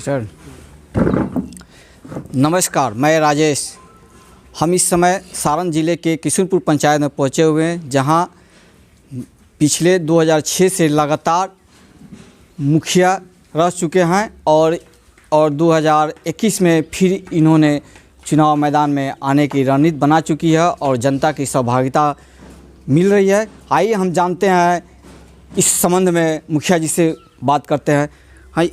Sir नमस्कार, मैं राजेश। हम इस समय सारण जिले के किशनपुर पंचायत में पहुंचे हुए हैं, जहां पिछले 2006 से लगातार मुखिया रह चुके हैं और 2021 में फिर इन्होंने चुनाव मैदान में आने की रणनीति बना चुकी है और जनता की सहभागिता मिल रही है। आइए हम जानते हैं इस संबंध में मुखिया जी से बात करते हैं। हाँ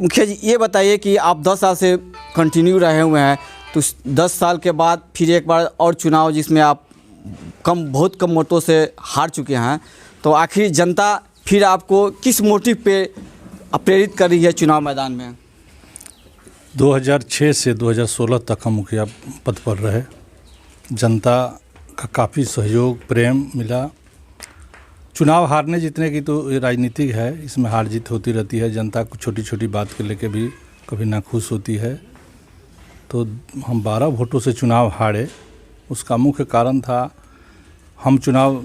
मुखिया जी, ये बताइए कि आप 10 साल से कंटिन्यू रहे हुए हैं, तो 10 साल के बाद फिर एक बार और चुनाव जिसमें आप बहुत कम वोटों से हार चुके हैं, तो आखिर जनता फिर आपको किस मोटिव पे प्रेरित कर रही है चुनाव मैदान में? 2006 से 2016 तक हम मुखिया पद पर रहे। जनता का काफ़ी सहयोग प्रेम मिला। चुनाव हारने जीतने की तो राजनीतिक है, इसमें हार जीत होती रहती है। जनता को छोटी छोटी बात के लेके भी कभी नाखुश होती है। तो हम 12 वोटों से चुनाव हारे। उसका मुख्य कारण था, हम चुनाव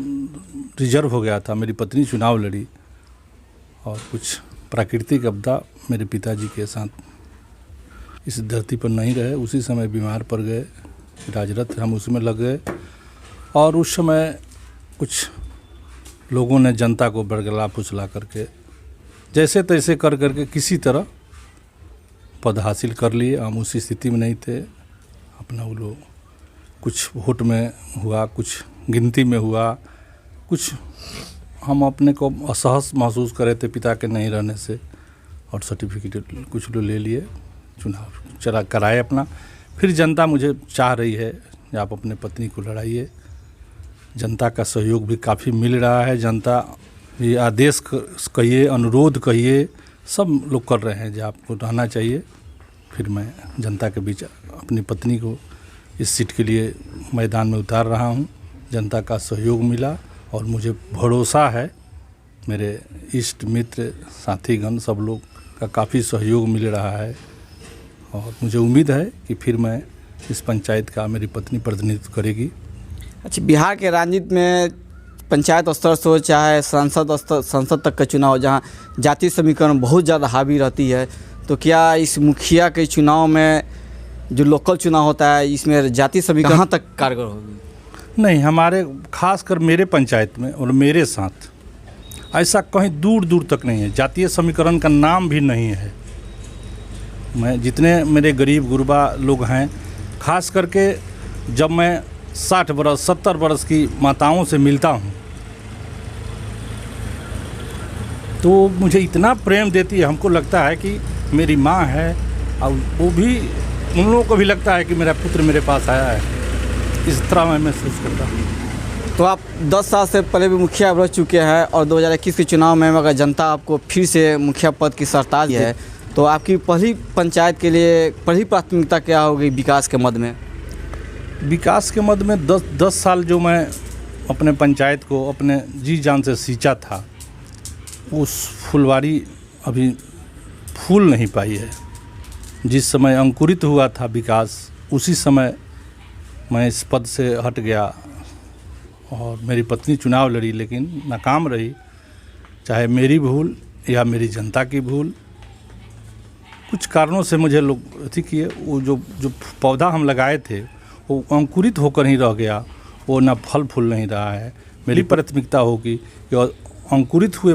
रिजर्व हो गया था, मेरी पत्नी चुनाव लड़ी और कुछ प्राकृतिक आपदा मेरे पिताजी के साथ इस धरती पर नहीं रहे। उसी समय बीमार पड़ गए, इलाजरत हम उसमें लग गए और उस समय कुछ लोगों ने जनता को बरगला फुसला करके जैसे तैसे कर करके किसी तरह पद हासिल कर लिए। हम उसी स्थिति में नहीं थे। अपना वो लोग कुछ वोट में हुआ, कुछ गिनती में हुआ, कुछ हम अपने को असहज महसूस करे थे पिता के नहीं रहने से, और सर्टिफिकेट कुछ लोग ले लिए, चुनाव चला कराए अपना। फिर जनता मुझे चाह रही है कि आप अपने पत्नी को लड़ाइए। जनता का सहयोग भी काफ़ी मिल रहा है। जनता ये आदेश कहिए, अनुरोध कहिए, सब लोग कर रहे हैं जो आपको रहना चाहिए। फिर मैं जनता के बीच अपनी पत्नी को इस सीट के लिए मैदान में उतार रहा हूं। जनता का सहयोग मिला और मुझे भरोसा है, मेरे इष्ट मित्र साथीगण सब लोग का काफ़ी सहयोग मिल रहा है और मुझे उम्मीद है कि फिर मैं इस पंचायत का मेरी पत्नी प्रतिनिधित्व करेगी। अच्छा, बिहार के राजनीति में पंचायत स्तर से हो चाहे संसद तक का चुनाव, जहां जातीय समीकरण बहुत ज़्यादा हावी रहती है, तो क्या इस मुखिया के चुनाव में जो लोकल चुनाव होता है, इसमें जातीय समीकरण कहाँ तक कारगर होगी? नहीं, हमारे खासकर मेरे पंचायत में और मेरे साथ ऐसा कहीं दूर दूर तक नहीं है। जातीय समीकरण का नाम भी नहीं है। मैं जितने मेरे गरीब गुरबा लोग हैं, खास करके जब मैं 60 बरस 70 बरस की माताओं से मिलता हूँ तो मुझे इतना प्रेम देती है, हमको लगता है कि मेरी माँ है, और वो भी उन लोगों को भी लगता है कि मेरा पुत्र मेरे पास आया है। इस तरह मैं महसूस करता हूँ। तो आप 10 साल से पहले भी मुखिया रह चुके हैं और 2021 के चुनाव में अगर जनता आपको फिर से मुखिया पद की सरताज है, तो आपकी पहली पंचायत के लिए पहली प्राथमिकता क्या होगी विकास के मद में? विकास के मद में 10 साल जो मैं अपने पंचायत को अपने जी जान से सींचा था, उस फुलवारी अभी फूल नहीं पाई है। जिस समय अंकुरित हुआ था विकास, उसी समय मैं इस पद से हट गया और मेरी पत्नी चुनाव लड़ी लेकिन नाकाम रही। चाहे मेरी भूल या मेरी जनता की भूल, कुछ कारणों से मुझे लोग अथी किए। वो जो पौधा हम लगाए थे वो अंकुरित होकर ही रह गया, वो ना फल फूल नहीं रहा है। मेरी प्राथमिकता होगी कि अंकुरित हुए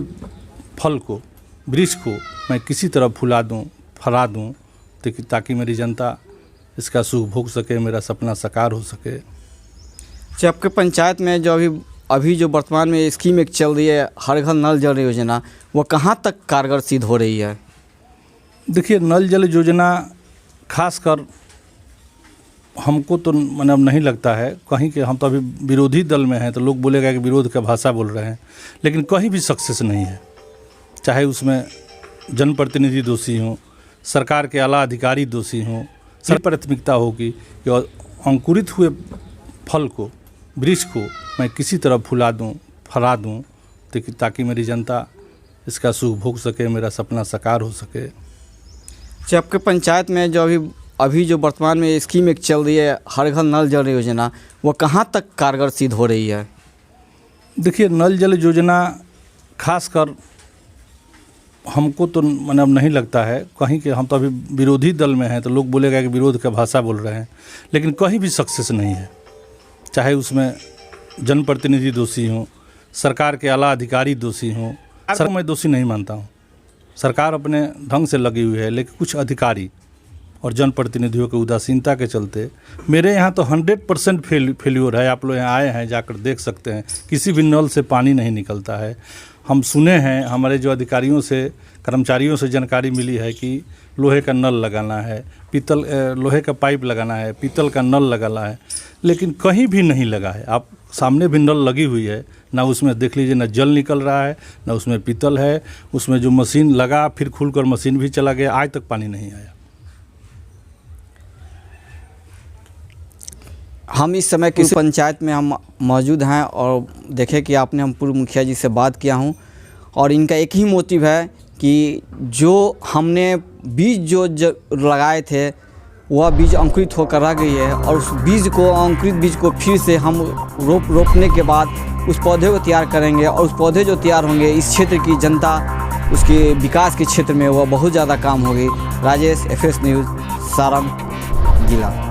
फल को, वृक्ष को मैं किसी तरह फुला दूं, फला दूं, ताकि मेरी जनता इसका सुख भोग सके, मेरा सपना साकार हो सके। आपके पंचायत में जो अभी जो वर्तमान में स्कीम एक चल रही है, हर घर नल जल योजना, वो कहाँ तक कारगर सिद्ध हो रही है? देखिए, नल जल योजना खासकर हमको तो मतलब नहीं लगता है कहीं के, हम तो अभी विरोधी दल में हैं तो लोग बोलेगा कि विरोध का भाषा बोल रहे हैं, लेकिन कहीं भी सक्सेस नहीं है। चाहे उसमें जनप्रतिनिधि दोषी हों, सरकार के आला अधिकारी दोषी हों, सब प्राथमिकता होगी कि अंकुरित हुए फल को, वृक्ष को मैं किसी तरह फुला दूं, फला दूं, ताकि मेरी जनता इसका सुख भोग सके, मेरा सपना साकार हो सके। आपके पंचायत में जो अभी जो वर्तमान में स्कीम एक चल रही है, हर घर नल जल योजना, वो कहाँ तक कारगर सिद्ध हो रही है? देखिए, नल जल योजना खासकर हमको तो मतलब नहीं लगता है कहीं के, हम तो अभी विरोधी दल में हैं तो लोग बोलेगा कि विरोध का भाषा बोल रहे हैं, लेकिन कहीं भी सक्सेस नहीं है। चाहे उसमें जनप्रतिनिधि दोषी हों, सरकार के आला अधिकारी दोषी हों, सरकार को मैं दोषी नहीं मानता हूँ। सरकार अपने ढंग से लगी हुई है, लेकिन कुछ अधिकारी और जनप्रतिनिधियों की उदासीनता के चलते मेरे यहाँ तो 100% फेल्योर है। आप लोग यहाँ आए हैं, जाकर देख सकते हैं, किसी भी नल से पानी नहीं निकलता है। हम सुने हैं, हमारे जो अधिकारियों से, कर्मचारियों से जानकारी मिली है कि लोहे का नल लगाना है, पीतल लोहे का पाइप लगाना है, पीतल का नल लगाना है, लेकिन कहीं भी नहीं लगा है। आप सामने भी नल लगी हुई है, ना उसमें देख लीजिए ना जल निकल रहा है, ना उसमें पीतल है। उसमें जो मशीन लगा फिर खुलकर मशीन भी चला गया, आज तक पानी नहीं आया। हम इस समय किसी पंचायत में हम मौजूद हैं और देखें कि आपने हम पूर्व मुखिया जी से बात किया हूं, और इनका एक ही मोटिव है कि जो हमने बीज जो लगाए थे वह बीज अंकुरित होकर रह गई है, और उस बीज को, अंकुरित बीज को फिर से हम रोपने के बाद उस पौधे को तैयार करेंगे, और उस पौधे जो तैयार होंगे इस क्षेत्र की जनता उसके विकास के क्षेत्र में वह बहुत ज़्यादा काम होगी। राजेश, FS न्यूज़, सारण जिला।